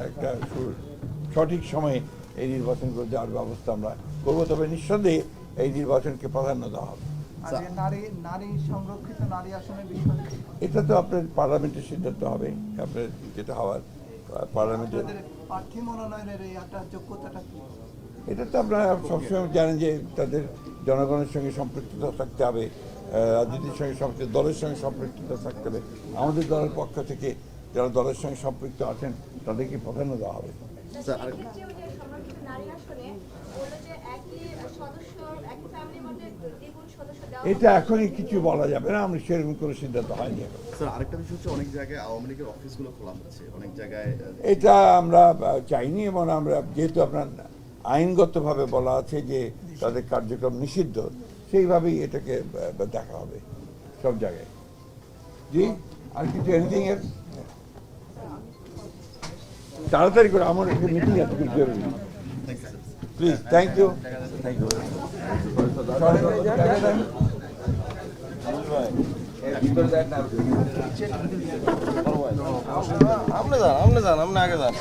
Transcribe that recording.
একটা সঠিক সময়ে এই নির্বাচনগুলো দেওয়ার ব্যবস্থা আমরা করবো। তবে নিঃসন্দেহে এই নির্বাচনকে প্রাধান্য দেওয়া হবে। নারী সংরক্ষিত নারী আসনের বিষয়ে এটা তো আপনার পার্লামেন্টের সিদ্ধান্ত হবে, আপনার যেটা হওয়ার পার্লামেন্টের। প্রার্থী মনোনয়নের এই একটা যোগ্যতাটা কি? এটা তো আপনারা সবসময় জানেন যে তাদের জনগণের সঙ্গে সম্পৃক্ততা থাকতে হবে, রাজনীতির সঙ্গে দলের সঙ্গে সম্পৃক্ততা থাকতে হবে। আমাদের দলের পক্ষ থেকে যারা দলের সঙ্গে সম্পৃক্ত আছেন তাদেরকে প্রাধান্য দেওয়া হবে। এটা এখনই কিছু বলা যাবে না, আমরা সেরকম কোনো সিদ্ধান্ত হয়নি এখন। স্যার, আরেকটা বিষয় হচ্ছে অনেক জায়গায় আওয়ামী লীগের অফিসগুলো খোলা হচ্ছে, অনেক জায়গায় এটা আমরা চাইনি, এবং আমরা যেহেতু আপনার আইনগতভাবে বলা আছে যে তাদের কার্যক্রম নিষিদ্ধ, সেইভাবেই এটাকে দেখা হবে সব জায়গায়। জি, আর কিছু এনিথিং এর তাড়াতাড়ি করে, আমার একটা মিটিং আছে খুব জরুরি। Please, thank you, thank you. আপনি যান আপনি আগে যান।